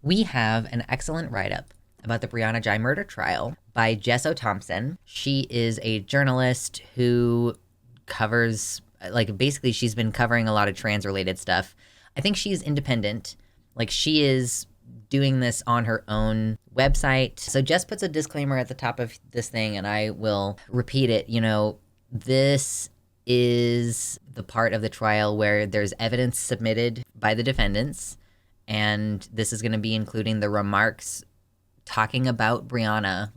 we have an excellent write-up about the Brianna Ghey murder trial by Jess Thompson. She is a journalist who covers, basically she's been covering a lot of trans-related stuff. I think she's independent. She is doing this on her own website. So Jess puts a disclaimer at the top of this thing, and I will repeat it. This is the part of the trial where there's evidence submitted by the defendants, and this is going to be including the remarks talking about Brianna,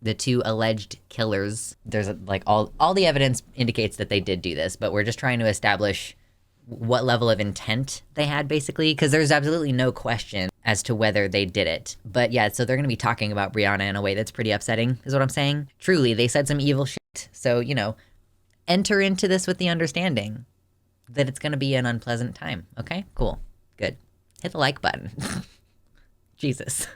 the two alleged killers. There's all the evidence indicates that they did do this, but we're just trying to establish what level of intent they had, basically, because there's absolutely no question as to whether they did it. But yeah, so they're going to be talking about Brianna in a way that's pretty upsetting, is what I'm saying. Truly, they said some evil shit. So, enter into this with the understanding that it's going to be an unpleasant time. Okay, cool, good. Hit the like button. Jesus.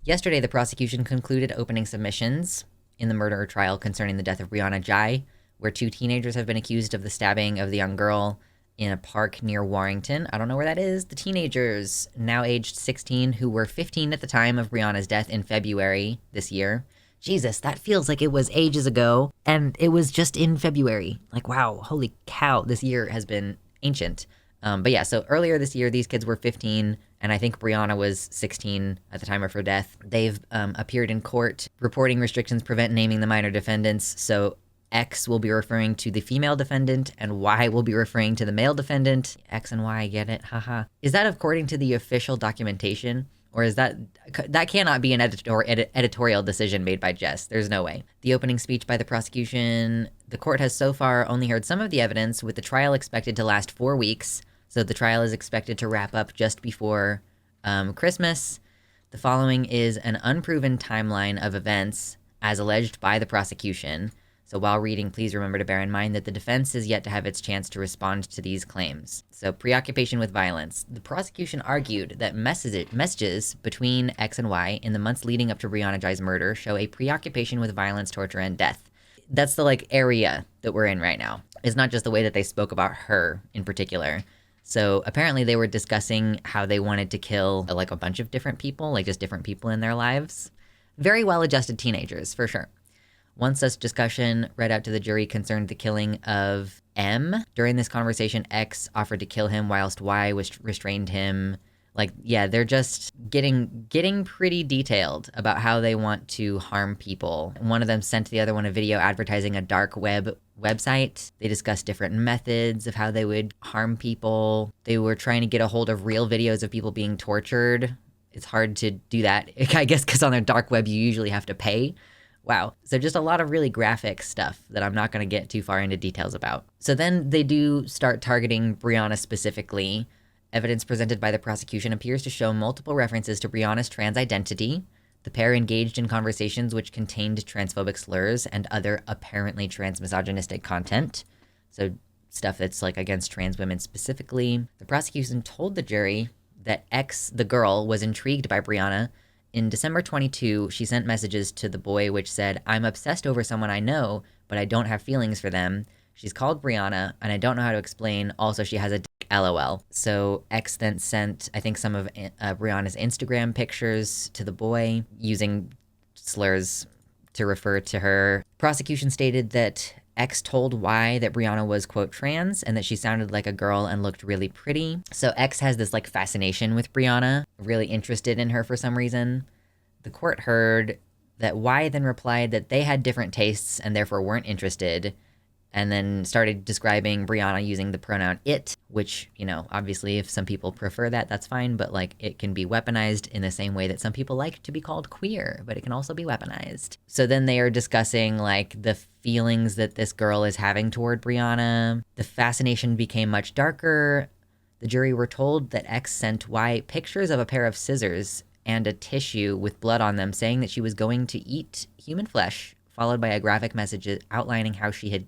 Yesterday, the prosecution concluded opening submissions in the murder trial concerning the death of Brianna Ghey, where 2 teenagers have been accused of the stabbing of the young girl in a park near Warrington. I don't know where that is. The teenagers, now aged 16, who were 15 at the time of Brianna's death in February this year. Jesus, that feels like it was ages ago, and it was just in February. Wow, holy cow, this year has been ancient. But yeah, so earlier this year, these kids were 15, and I think Brianna was 16 at the time of her death. They've appeared in court. Reporting restrictions prevent naming the minor defendants, so X will be referring to the female defendant, and Y will be referring to the male defendant. X and Y, get it? Haha. Is that according to the official documentation? Or is that cannot be an editorial decision made by Jess? There's no way. The opening speech by the prosecution. The court has so far only heard some of the evidence, with the trial expected to last 4 weeks. So the trial is expected to wrap up just before Christmas. The following is an unproven timeline of events as alleged by the prosecution. So while reading, please remember to bear in mind that the defense is yet to have its chance to respond to these claims. So preoccupation with violence. The prosecution argued that messages between X and Y in the months leading up to Brianna Ghey's murder show a preoccupation with violence, torture, and death. That's the area that we're in right now. It's not just the way that they spoke about her in particular. So apparently they were discussing how they wanted to kill a bunch of different people, just different people in their lives. Very well-adjusted teenagers, for sure. One such discussion read out to the jury concerned the killing of M. During this conversation, X offered to kill him whilst Y restrained him. They're just getting pretty detailed about how they want to harm people. One of them sent the other one a video advertising a dark website. They discussed different methods of how they would harm people. They were trying to get a hold of real videos of people being tortured. It's hard to do that, I guess, because on their dark web you usually have to pay. Wow. So just a lot of really graphic stuff that I'm not going to get too far into details about. So then they do start targeting Brianna specifically. Evidence presented by the prosecution appears to show multiple references to Brianna's trans identity. The pair engaged in conversations which contained transphobic slurs and other apparently trans-misogynistic content. So stuff that's against trans women specifically. The prosecution told the jury that X, the girl, was intrigued by Brianna. In December 22, she sent messages to the boy which said, "I'm obsessed over someone I know, but I don't have feelings for them. She's called Brianna, and I don't know how to explain. Also, she has a dick, LOL." So X then sent, I think, some of Brianna's Instagram pictures to the boy using slurs to refer to her. Prosecution stated that X told Y that Brianna was, quote, trans, and that she sounded like a girl and looked really pretty. So X has this fascination with Brianna, really interested in her for some reason. The court heard that Y then replied that they had different tastes and therefore weren't interested, and then started describing Brianna using the pronoun it, which, obviously if some people prefer that, that's fine, but it can be weaponized in the same way that some people like to be called queer, but it can also be weaponized. So then they are discussing the feelings that this girl is having toward Brianna. The fascination became much darker. The jury were told that X sent Y pictures of a pair of scissors and a tissue with blood on them, saying that she was going to eat human flesh, followed by a graphic message outlining how she had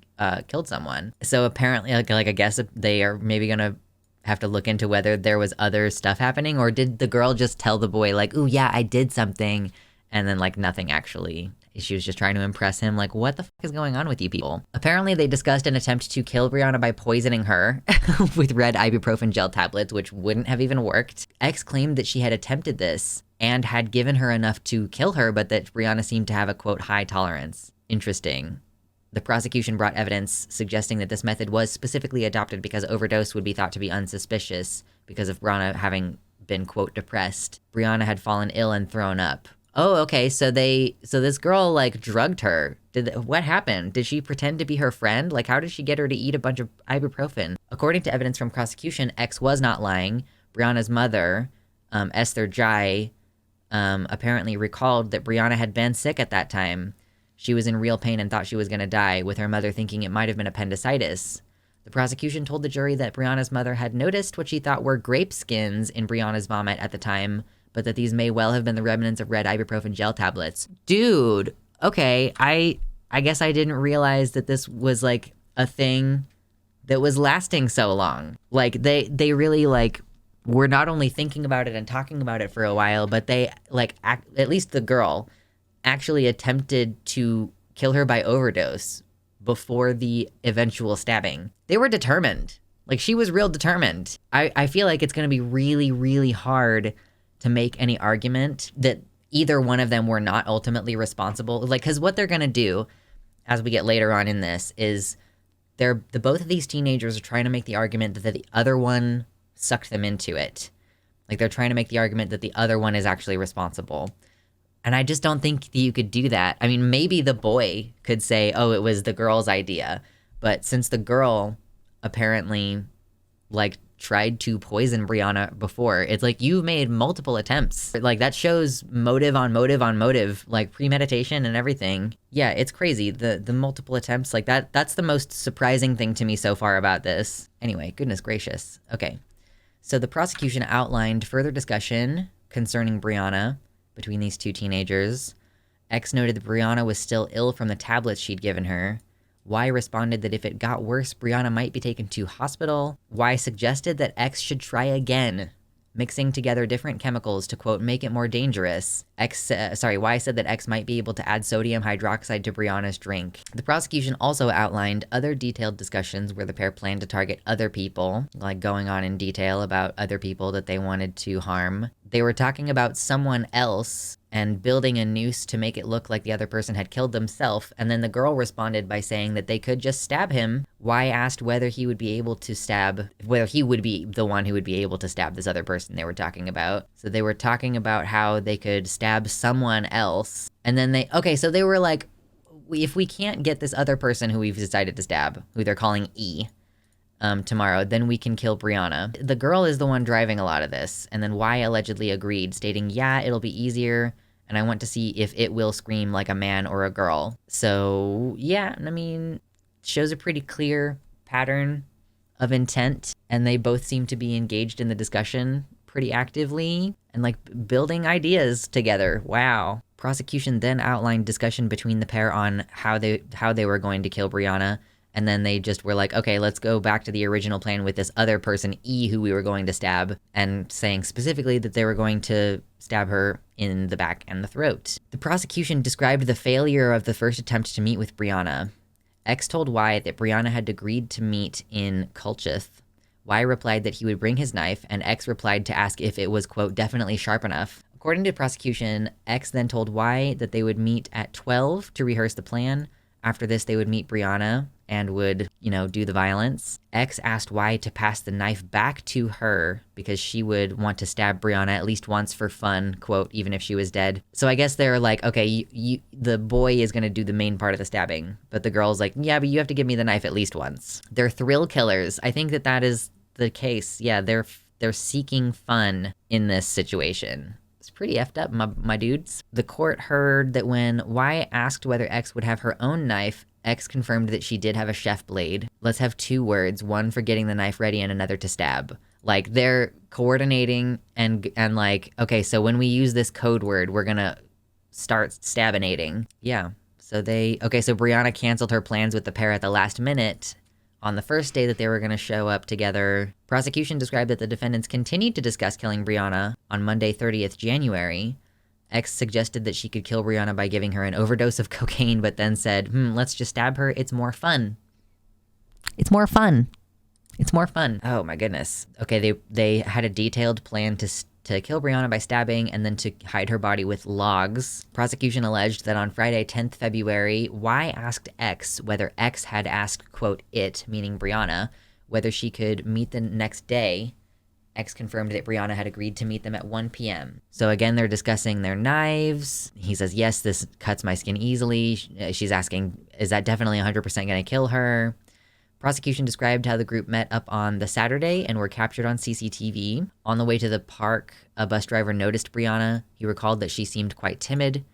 killed someone. So apparently, I guess they are maybe gonna have to look into whether there was other stuff happening, or did the girl just tell the boy ooh, yeah, I did something, and then nothing actually She was just trying to impress him, like, what the fuck is going on with you people? Apparently, they discussed an attempt to kill Brianna by poisoning her with red ibuprofen gel tablets, which wouldn't have even worked. X claimed that she had attempted this and had given her enough to kill her, but that Brianna seemed to have a, quote, high tolerance. Interesting. The prosecution brought evidence suggesting that this method was specifically adopted because overdose would be thought to be unsuspicious because of Brianna having been, quote, depressed. Brianna had fallen ill and thrown up. Oh, okay, so this girl, like, drugged her. What happened? Did she pretend to be her friend? Like, how did she get her to eat a bunch of ibuprofen? According to evidence from prosecution, X was not lying. Brianna's mother, Esther Ghey, apparently recalled that Brianna had been sick at that time. She was in real pain and thought she was going to die, with her mother thinking it might have been appendicitis. The prosecution told the jury that Brianna's mother had noticed what she thought were grape skins in Brianna's vomit at the time, but that these may well have been the remnants of red ibuprofen gel tablets. Dude, okay, I guess I didn't realize that this was, like, a thing that was lasting so long. Like, they really, like, were not only thinking about it and talking about it for a while, but they, like, at least the girl actually attempted to kill her by overdose before the eventual stabbing. They were determined. Like, she was real determined. I feel like it's going to be really, really hard to make any argument that either one of them were not ultimately responsible. Like, because what they're going to do, as we get later on in this, is both of these teenagers are trying to make the argument that the other one sucked them into it. Like, they're trying to make the argument that the other one is actually responsible. And I just don't think that you could do that. I mean, maybe the boy could say, oh, it was the girl's idea. But since the girl apparently, like, tried to poison Brianna before, it's like, you've made multiple attempts. Like, that shows motive on motive on motive, like premeditation and everything. Yeah, it's crazy. The multiple attempts, like, that's the most surprising thing to me so far about this. Anyway, goodness gracious. Okay. So the prosecution outlined further discussion concerning Brianna between these two teenagers. X noted that Brianna was still ill from the tablets she'd given her. Y responded that if it got worse, Brianna might be taken to hospital. Y suggested that X should try again, mixing together different chemicals to, quote, make it more dangerous. Y said that X might be able to add sodium hydroxide to Brianna's drink. The prosecution also outlined other detailed discussions where the pair planned to target other people, like going on in detail about other people that they wanted to harm. They were talking about someone else and building a noose to make it look like the other person had killed themselves, and then the girl responded by saying that they could just stab him. Y asked whether he would be able to whether he would be the one who would be able to stab this other person they were talking about. So they were talking about how they could stab someone else, and then so they were like, if we can't get this other person who we've decided to stab, who they're calling E, tomorrow, then we can kill Brianna. The girl is the one driving a lot of this, and then Y allegedly agreed, stating, yeah, it'll be easier, and I want to see if it will scream like a man or a girl. So, yeah, I mean, shows a pretty clear pattern of intent, and they both seem to be engaged in the discussion pretty actively, and, like, building ideas together. Wow. Prosecution then outlined discussion between the pair on how they were going to kill Brianna. And then they just were like, okay, let's go back to the original plan with this other person, E, who we were going to stab, and saying specifically that they were going to stab her in the back and the throat. The prosecution described the failure of the first attempt to meet with Brianna. X told Y that Brianna had agreed to meet in Culcheth. Y replied that he would bring his knife, and X replied to ask if it was, quote, definitely sharp enough. According to prosecution, X then told Y that they would meet at 12 to rehearse the plan. After this, they would meet Brianna and would, do the violence. X asked Y to pass the knife back to her because she would want to stab Brianna at least once for fun, quote, even if she was dead. So I guess they're like, okay, the boy is going to do the main part of the stabbing, but the girl's like, yeah, but you have to give me the knife at least once. They're thrill killers. I think that is the case. Yeah, they're seeking fun in this situation. It's pretty effed up, my dudes. The court heard that when Y asked whether X would have her own knife, X confirmed that she did have a chef blade. Let's have two words, one for getting the knife ready and another to stab. Like, they're coordinating and like, okay, so when we use this code word, we're gonna start stabinating. Yeah, so Brianna canceled her plans with the pair at the last minute. On the first day that they were going to show up together, prosecution described that the defendants continued to discuss killing Brianna on Monday, 30th January. X suggested that she could kill Brianna by giving her an overdose of cocaine, but then said, let's just stab her. It's more fun. It's more fun. It's more fun. Oh my goodness. Okay, they had a detailed plan to kill Brianna by stabbing and then to hide her body with logs. Prosecution alleged that on Friday, 10th February, Y asked X whether X had asked, quote, it, meaning Brianna, whether she could meet the next day. X confirmed that Brianna had agreed to meet them at 1 p.m. So again, they're discussing their knives. He says, yes, this cuts my skin easily. She's asking, is that definitely 100% going to kill her? Prosecution described how the group met up on the Saturday and were captured on CCTV. On the way to the park, a bus driver noticed Brianna. He recalled that she seemed quite timid.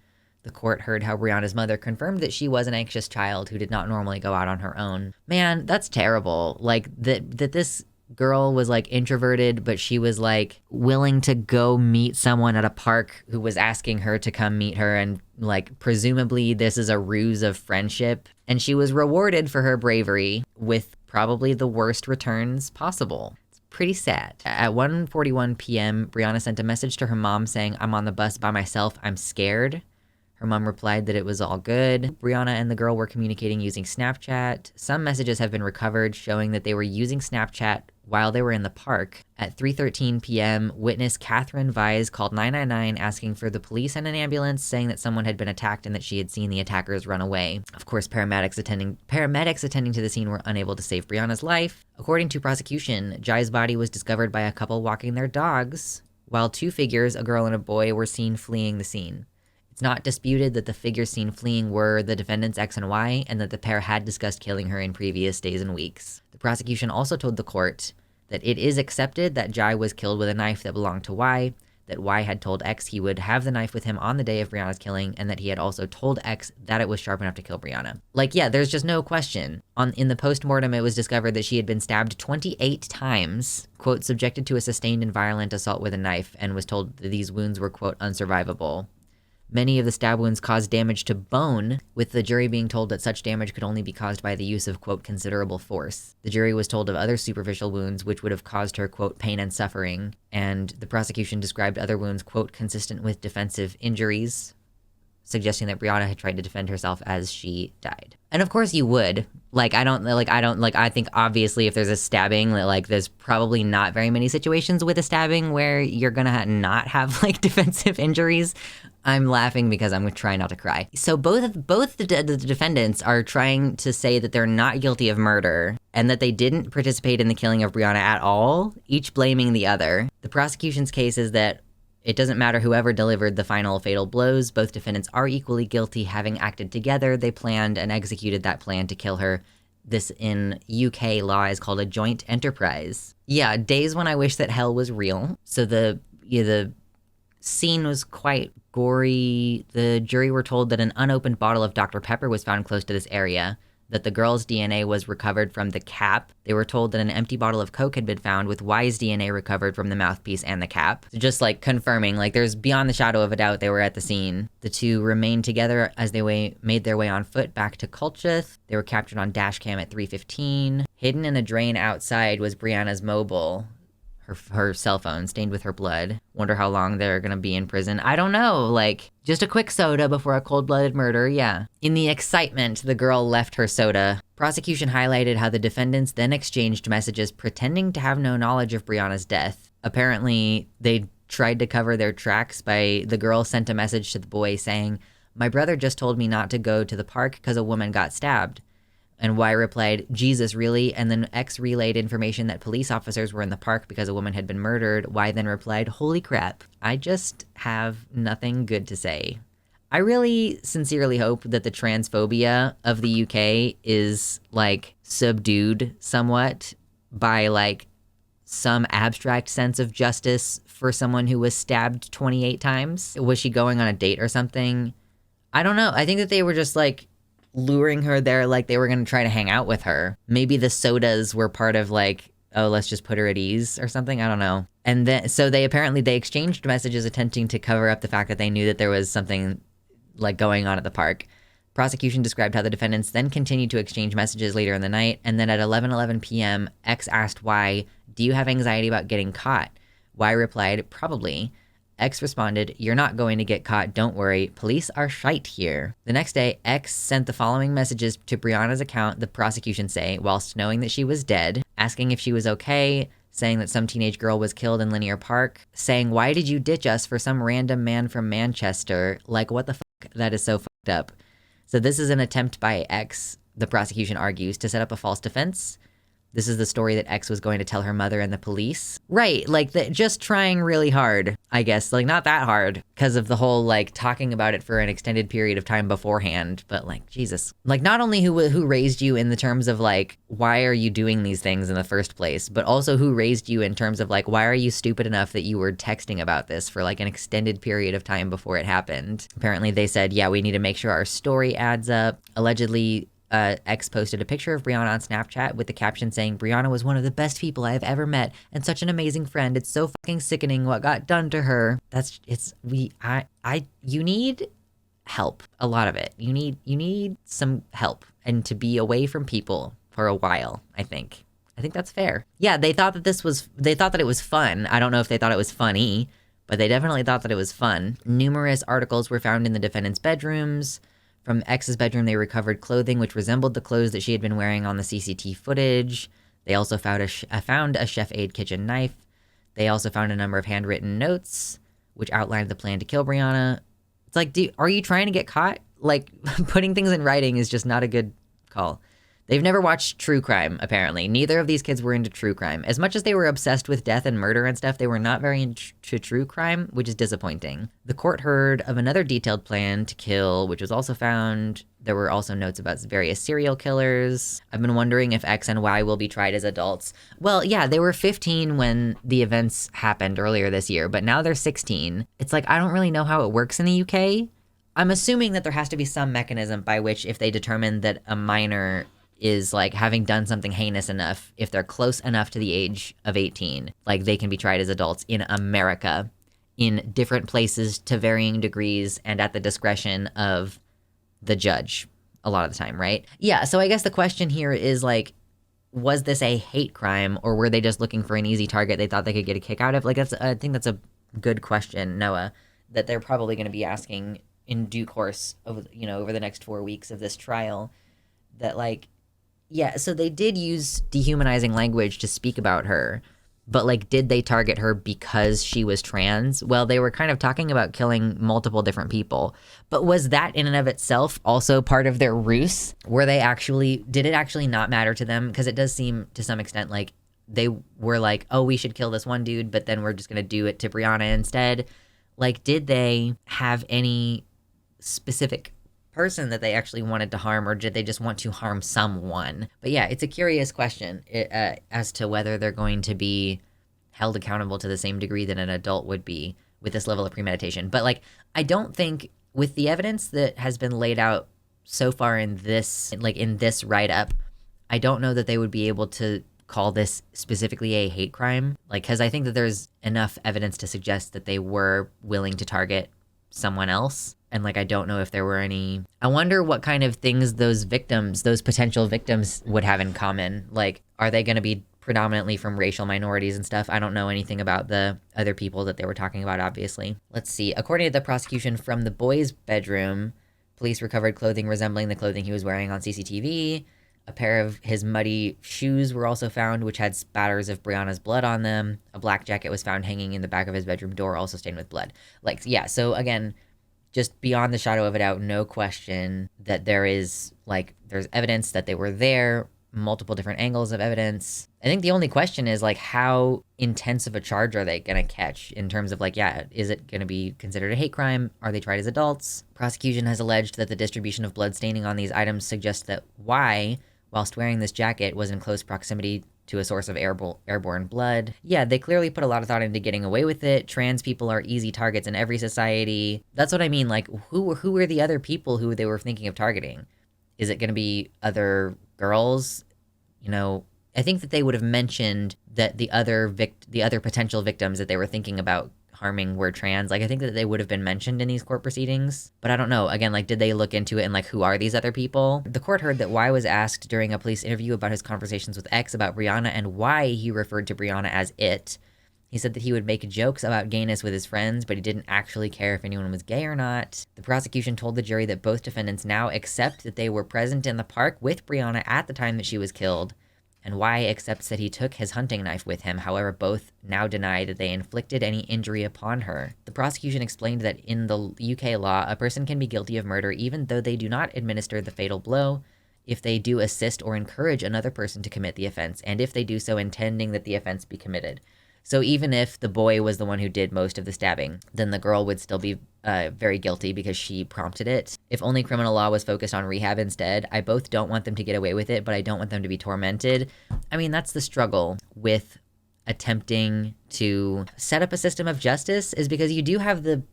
The court heard how Brianna's mother confirmed that she was an anxious child who did not normally go out on her own. Man, that's terrible. Like, that this girl was, like, introverted, but she was, like, willing to go meet someone at a park who was asking her to come meet her, and, like, presumably this is a ruse of friendship. And she was rewarded for her bravery with probably the worst returns possible. It's pretty sad. At 1:41 p.m., Brianna sent a message to her mom saying, I'm on the bus by myself, I'm scared. Her mom replied that it was all good. Brianna and the girl were communicating using Snapchat. Some messages have been recovered showing that they were using Snapchat while they were in the park. At 3:13 p.m., witness Catherine Vise called 999 asking for the police and an ambulance, saying that someone had been attacked and that she had seen the attackers run away. Of course, paramedics attending to the scene were unable to save Brianna's life. According to prosecution, Jai's body was discovered by a couple walking their dogs, while two figures, a girl and a boy, were seen fleeing the scene. It's not disputed that the figures seen fleeing were the defendants X and Y, and that the pair had discussed killing her in previous days and weeks. The prosecution also told the court that it is accepted that Jai was killed with a knife that belonged to Y, that Y had told X he would have the knife with him on the day of Brianna's killing, and that he had also told X that it was sharp enough to kill Brianna. Like, yeah, there's just no question. In the postmortem, it was discovered that she had been stabbed 28 times, quote, subjected to a sustained and violent assault with a knife, and was told that these wounds were, quote, unsurvivable. Many of the stab wounds caused damage to bone, with the jury being told that such damage could only be caused by the use of, quote, considerable force. The jury was told of other superficial wounds which would have caused her, quote, pain and suffering, and the prosecution described other wounds, quote, consistent with defensive injuries, suggesting that Brianna had tried to defend herself as she died. And of course you would. I think obviously if there's a stabbing, like there's probably not very many situations with a stabbing where you're gonna not have like defensive injuries. I'm laughing because I'm trying not to cry. So both the defendants are trying to say that they're not guilty of murder and that they didn't participate in the killing of Brianna at all, each blaming the other. The prosecution's case is that it doesn't matter whoever delivered the final fatal blows. Both defendants are equally guilty. Having acted together, they planned and executed that plan to kill her. This in UK law is called a joint enterprise. Yeah, days when I wish that hell was real. So the scene was quite gory. The jury were told that an unopened bottle of Dr. Pepper was found close to this area, that the girl's DNA was recovered from the cap. They were told that an empty bottle of Coke had been found with Y's DNA recovered from the mouthpiece and the cap. So just like confirming, like there's beyond the shadow of a doubt they were at the scene. The two remained together as they made their way on foot back to Colchester. They were captured on dash cam at 3:15. Hidden in a drain outside was Brianna's mobile. Her cell phone stained with her blood. Wonder how long they're gonna be in prison. I don't know, like, just a quick soda before a cold-blooded murder, yeah. In the excitement, the girl left her soda. Prosecution highlighted how the defendants then exchanged messages pretending to have no knowledge of Brianna's death. Apparently, they tried to cover their tracks by the girl sent a message to the boy saying, "My brother just told me not to go to the park because a woman got stabbed." And Y replied, "Jesus, really?" And then X relayed information that police officers were in the park because a woman had been murdered. Y then replied, "Holy crap, I just have nothing good to say." I really sincerely hope that the transphobia of the UK is, like, subdued somewhat by, like, some abstract sense of justice for someone who was stabbed 28 times. Was she going on a date or something? I don't know. I think that they were just, like, luring her there like they were going to try to hang out with her. Maybe the sodas were part of like, oh, let's just put her at ease or something. I don't know. And then, so they exchanged messages attempting to cover up the fact that they knew that there was something like going on at the park. Prosecution described how the defendants then continued to exchange messages later in the night. And then at 11:11 p.m., X asked Y, "Do you have anxiety about getting caught?" Y replied, "Probably. X responded, "You're not going to get caught, don't worry. Police are shite here." The next day, X sent the following messages to Brianna's account, the prosecution say, whilst knowing that she was dead, asking if she was okay, saying that some teenage girl was killed in Linear Park, saying, "Why did you ditch us for some random man from Manchester? Like, what the fuck? That is so fucked up." So this is an attempt by X, the prosecution argues, to set up a false defense. This is the story that X was going to tell her mother and the police. Right, like just trying really hard, I guess. Like not that hard because of the whole like talking about it for an extended period of time beforehand. But like, Jesus. Like not only who raised you in the terms of like, why are you doing these things in the first place? But also who raised you in terms of like, why are you stupid enough that you were texting about this for like an extended period of time before it happened? Apparently they said, yeah, we need to make sure our story adds up. Allegedly, X posted a picture of Brianna on Snapchat with the caption saying, "Brianna was one of the best people I have ever met and such an amazing friend. It's so fucking sickening what got done to her." You need help. A lot of it. You need some help and to be away from people for a while, I think. I think that's fair. Yeah, they thought that it was fun. I don't know if they thought it was funny, but they definitely thought that it was fun. Numerous articles were found in the defendant's bedrooms. From X's bedroom, they recovered clothing which resembled the clothes that she had been wearing on the CCTV footage. They also found a chef-aid kitchen knife. They also found a number of handwritten notes which outlined the plan to kill Brianna. It's like, are you trying to get caught? Like, putting things in writing is just not a good call. They've never watched true crime, apparently. Neither of these kids were into true crime. As much as they were obsessed with death and murder and stuff, they were not very into true crime, which is disappointing. The court heard of another detailed plan to kill, which was also found. There were also notes about various serial killers. I've been wondering if X and Y will be tried as adults. Well, yeah, they were 15 when the events happened earlier this year, but now they're 16. It's like, I don't really know how it works in the UK. I'm assuming that there has to be some mechanism by which if they determine that a minor is like having done something heinous enough, if they're close enough to the age of 18, like they can be tried as adults in America in different places to varying degrees and at the discretion of the judge a lot of the time, right? Yeah, so I guess the question here is like, was this a hate crime or were they just looking for an easy target they thought they could get a kick out of? Like I think that's a good question, Noah, that they're probably going to be asking in due course over the next 4 weeks of this trial. That like, yeah, so they did use dehumanizing language to speak about her, but like, did they target her because she was trans? Well, they were kind of talking about killing multiple different people, but was that in and of itself also part of their ruse? Did it actually not matter to them? Because it does seem to some extent like they were like, oh, we should kill this one dude, but then we're just going to do it to Brianna instead. Like, did they have any specific person that they actually wanted to harm, or did they just want to harm someone? But yeah, it's a curious question as to whether they're going to be held accountable to the same degree that an adult would be with this level of premeditation. But like, I don't think with the evidence that has been laid out so far in this write-up, I don't know that they would be able to call this specifically a hate crime. Like, because I think that there's enough evidence to suggest that they were willing to target someone else. And like, I don't know if there were any, I wonder what kind of things those potential victims would have in common. Like, are they going to be predominantly from racial minorities and stuff? I don't know anything about the other people that they were talking about, obviously. Let's see. According to the prosecution, from the boy's bedroom, police recovered clothing resembling the clothing he was wearing on CCTV. A pair of his muddy shoes were also found, which had spatters of Brianna's blood on them. A black jacket was found hanging in the back of his bedroom door, also stained with blood. Like, yeah, so again, just beyond the shadow of a doubt, no question that there's evidence that they were there, multiple different angles of evidence. I think the only question is like, how intense of a charge are they going to catch in terms of like, yeah, is it going to be considered a hate crime? Are they tried as adults? Prosecution has alleged that the distribution of blood staining on these items suggests that Y, whilst wearing this jacket, was in close proximity to a source of airborne blood. Yeah, they clearly put a lot of thought into getting away with it. Trans people are easy targets in every society. That's what I mean. Like, who were the other people who they were thinking of targeting? Is it going to be other girls? I think that they would have mentioned that the other potential victims that they were thinking about harming were trans. Like, I think that they would have been mentioned in these court proceedings, but I don't know. Again, like, did they look into it and like, who are these other people? The court heard that Y was asked during a police interview about his conversations with X about Brianna and why he referred to Brianna as it. He said that he would make jokes about gayness with his friends, but he didn't actually care if anyone was gay or not. The prosecution told the jury that both defendants now accept that they were present in the park with Brianna at the time that she was killed, and Y accepts that he took his hunting knife with him. However, both now deny that they inflicted any injury upon her. The prosecution explained that in the UK law, a person can be guilty of murder even though they do not administer the fatal blow, if they do assist or encourage another person to commit the offense, and if they do so intending that the offense be committed. So even if the boy was the one who did most of the stabbing, then the girl would still be very guilty because she prompted it. If only criminal law was focused on rehab instead, I both don't want them to get away with it, but I don't want them to be tormented. I mean, that's the struggle with attempting to set up a system of justice, is because you do have the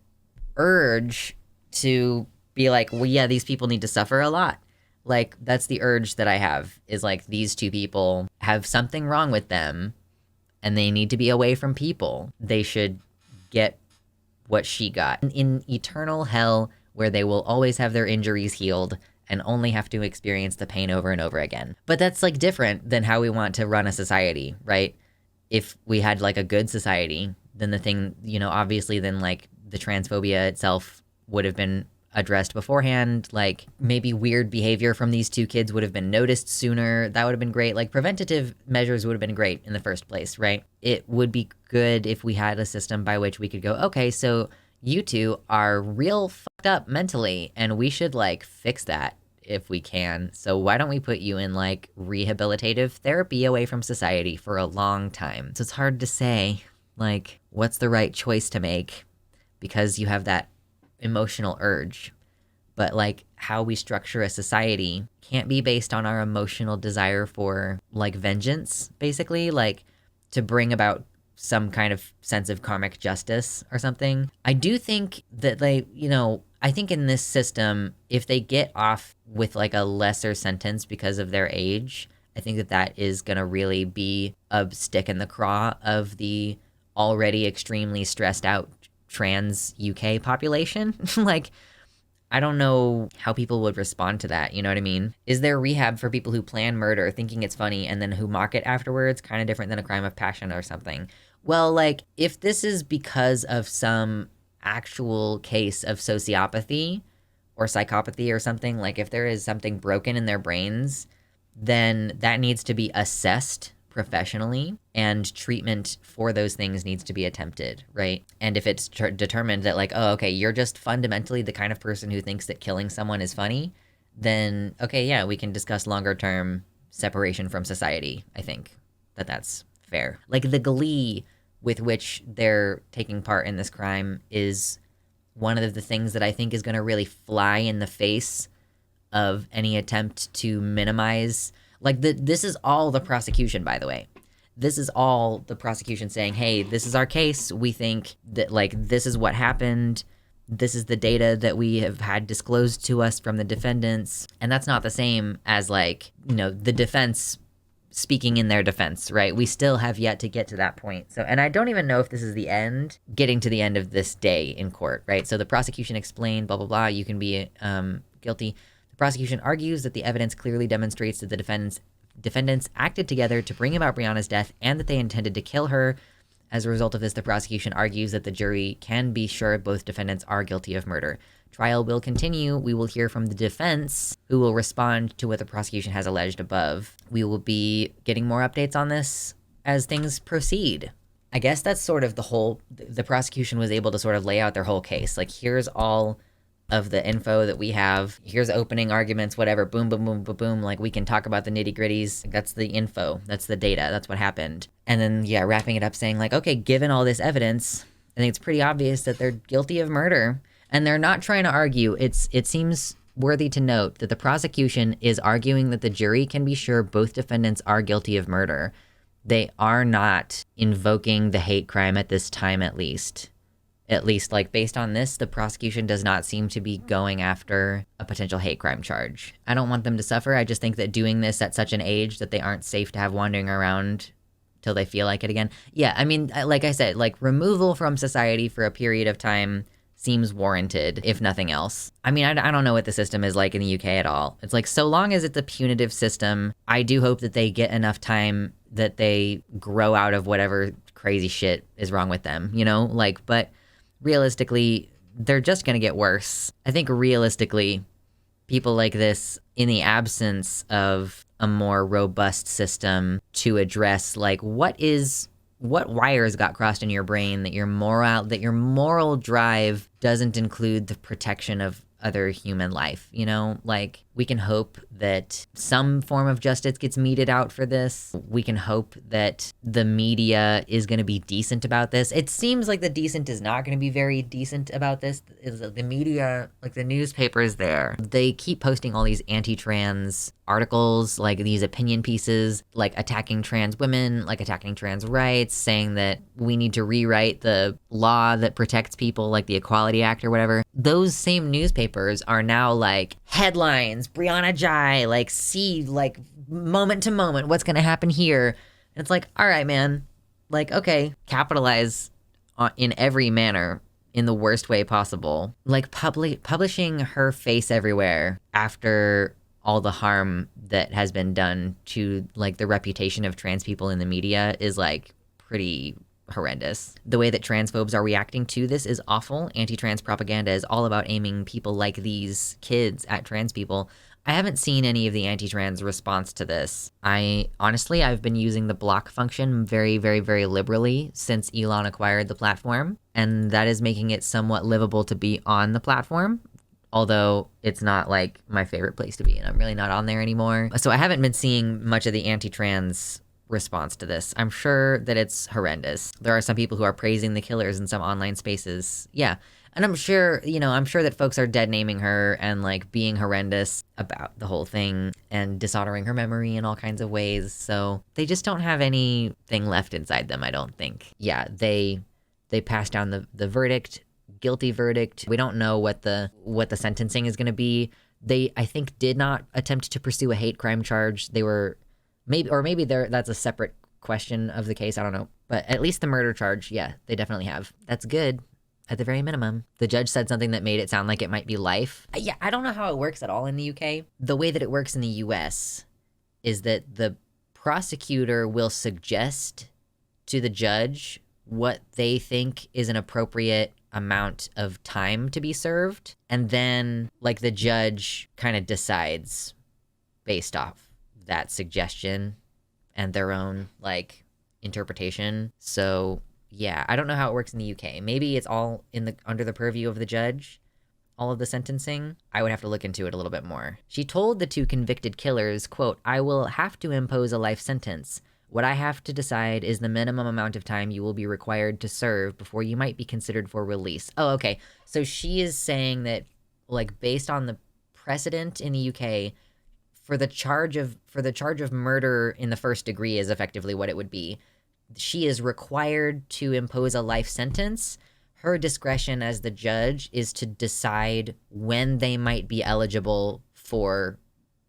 urge to be like, well, yeah, these people need to suffer a lot. Like, that's the urge that I have, is like, these two people have something wrong with them and they need to be away from people. They should get what she got. In eternal hell, where they will always have their injuries healed and only have to experience the pain over and over again. But that's like different than how we want to run a society, right? If we had like a good society, then the thing, you know, obviously then like the transphobia itself would have been addressed beforehand. Like maybe weird behavior from these two kids would have been noticed sooner. That would have been great. Like preventative measures would have been great in the first place, right? It would be good if we had a system by which we could go, okay, so you two are real fucked up mentally and we should like fix that if we can. So why don't we put you in like rehabilitative therapy away from society for a long time? So it's hard to say like what's the right choice to make because you have that emotional urge, but like how we structure a society can't be based on our emotional desire for like vengeance, basically, like to bring about some kind of sense of karmic justice or something. I do think that like, you know, I think in this system, if they get off with like a lesser sentence because of their age, I think that that is going to really be a stick in the craw of the already extremely stressed out trans UK population. Like, I don't know how people would respond to that. You know what I mean? Is there rehab for people who plan murder thinking it's funny and then who mock it afterwards? Kind of different than a crime of passion or something. Well, like if this is because of some actual case of sociopathy or psychopathy or something, like if there is something broken in their brains, then that needs to be assessed professionally and treatment for those things needs to be attempted, right? And if it's determined that like, oh, okay, you're just fundamentally the kind of person who thinks that killing someone is funny, then okay, yeah, we can discuss longer term separation from society. I think that that's fair. Like the glee with which they're taking part in this crime is one of the things that I think is going to really fly in the face of any attempt to minimize. Like, this is all the prosecution, by the way. This is all the prosecution saying, hey, this is our case. We think that, like, this is what happened. This is the data that we have had disclosed to us from the defendants. And that's not the same as, like, you know, the defense speaking in their defense, right? We still have yet to get to that point. So, and I don't even know if this is the end, getting to the end of this day in court, right? So the prosecution explained, blah, blah, blah, you can be guilty. The prosecution argues that the evidence clearly demonstrates that the defendants acted together to bring about Brianna's death and that they intended to kill her. As a result of this, the prosecution argues that the jury can be sure both defendants are guilty of murder. Trial will continue. We will hear from the defense, who will respond to what the prosecution has alleged above. We will be getting more updates on this as things proceed. I guess that's sort of the prosecution was able to sort of lay out their whole case. Like, here's all of the info that we have. Here's opening arguments, whatever, boom, boom, boom, boom, boom. Like, we can talk about the nitty gritties. That's the info. That's the data. That's what happened. And then, yeah, wrapping it up saying like, okay, given all this evidence, I think it's pretty obvious that they're guilty of murder. And they're not trying to argue. It seems worthy to note that the prosecution is arguing that the jury can be sure both defendants are guilty of murder. They are not invoking the hate crime at this time, at least. At least, like, based on this, the prosecution does not seem to be going after a potential hate crime charge. I don't want them to suffer. I just think that doing this at such an age that they aren't safe to have wandering around till they feel like it again. Yeah, I mean, like I said, like, removal from society for a period of time seems warranted, if nothing else. I mean, I don't know what the system is like in the UK at all. It's like, so long as it's a punitive system, I do hope that they get enough time that they grow out of whatever crazy shit is wrong with them, you know? Like, but realistically, they're just going to get worse. I think realistically, people like this, in the absence of a more robust system to address, like, what wires got crossed in your brain that your moral drive doesn't include the protection of other human life, you know? Like, we can hope that some form of justice gets meted out for this. We can hope that the media is going to be decent about this. It seems like the decent is not going to be very decent about this. The media, like the newspapers there, they keep posting all these anti-trans articles, like these opinion pieces, like attacking trans women, like attacking trans rights, saying that we need to rewrite the law that protects people, like the Equality Act or whatever. Those same newspapers are now like, headlines, Brianna Ghey, like, see, like, moment to moment, what's going to happen here. And it's like, all right, man, like, okay, capitalize in every manner in the worst way possible. Like, publishing her face everywhere after all the harm that has been done to, like, the reputation of trans people in the media is, like, pretty horrendous. The way that transphobes are reacting to this is awful. Anti-trans propaganda is all about aiming people like these kids at trans people. I haven't seen any of the anti-trans response to this. I've been using the block function very, very, very liberally since Elon acquired the platform, and that is making it somewhat livable to be on the platform. Although it's not like my favorite place to be, and I'm really not on there anymore. So I haven't been seeing much of the anti-trans response to this. I'm sure that it's horrendous. There are some people who are praising the killers in some online spaces. Yeah. And I'm sure that folks are dead naming her and like being horrendous about the whole thing and dishonoring her memory in all kinds of ways. So they just don't have anything left inside them, I don't think. Yeah, they passed down the verdict, guilty verdict. We don't know what the sentencing is going to be. They, I think, did not attempt to pursue a hate crime charge. They were maybe that's a separate question of the case. I don't know. But at least the murder charge, yeah, they definitely have. That's good. At the very minimum. The judge said something that made it sound like it might be life. Yeah, I don't know how it works at all in the UK. The way that it works in the US is that the prosecutor will suggest to the judge what they think is an appropriate amount of time to be served. And then, like, the judge kind of decides based off that suggestion and their own, like, interpretation. So yeah, I don't know how it works in the UK. Maybe it's all under the purview of the judge, all of the sentencing. I would have to look into it a little bit more. She told the two convicted killers, quote, "I will have to impose a life sentence. What I have to decide is the minimum amount of time you will be required to serve before you might be considered for release." Oh, okay. So she is saying that, like, based on the precedent in the UK, for the charge of murder in the first degree is effectively what it would be. She is required to impose a life sentence. Her discretion as the judge is to decide when they might be eligible for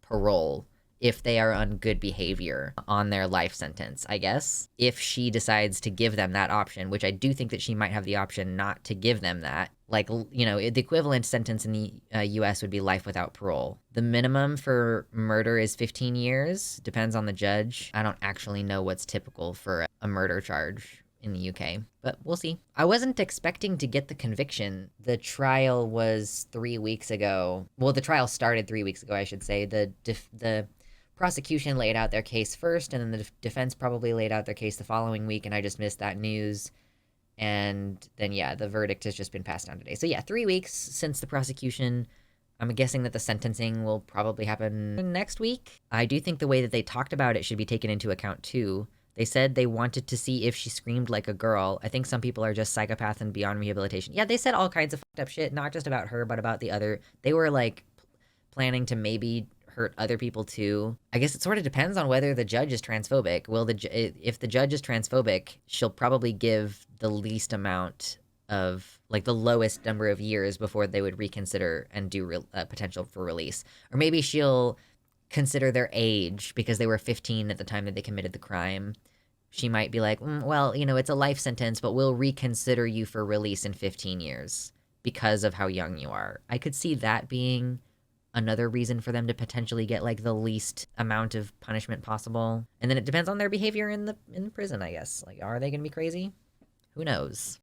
parole if they are on good behavior on their life sentence, I guess. If she decides to give them that option, which I do think that she might have the option not to give them that. Like, you know, the equivalent sentence in the US would be life without parole. The minimum for murder is 15 years, depends on the judge. I don't actually know what's typical for a murder charge in the UK, but we'll see. I wasn't expecting to get the conviction. The trial was 3 weeks ago. Well, the trial started 3 weeks ago, I should say. The prosecution laid out their case first, and then the defense probably laid out their case the following week, and I just missed that news. And then, yeah, the verdict has just been passed down today. So, yeah, 3 weeks since the prosecution. I'm guessing that the sentencing will probably happen next week. I do think the way that they talked about it should be taken into account, too. They said they wanted to see if she screamed like a girl. I think some people are just psychopaths and beyond rehabilitation. Yeah, they said all kinds of fucked up shit, not just about her, but about the other. They were, like, planning to maybe hurt other people too. I guess it sort of depends on whether the judge is transphobic. If the judge is transphobic, she'll probably give the least amount of, like, the lowest number of years before they would reconsider and do potential for release. Or maybe she'll consider their age because they were 15 at the time that they committed the crime. She might be like, well, you know, it's a life sentence, but we'll reconsider you for release in 15 years because of how young you are. I could see that being another reason for them to potentially get like the least amount of punishment possible. And then it depends on their behavior in the prison, I guess. Like, are they going to be crazy? Who knows?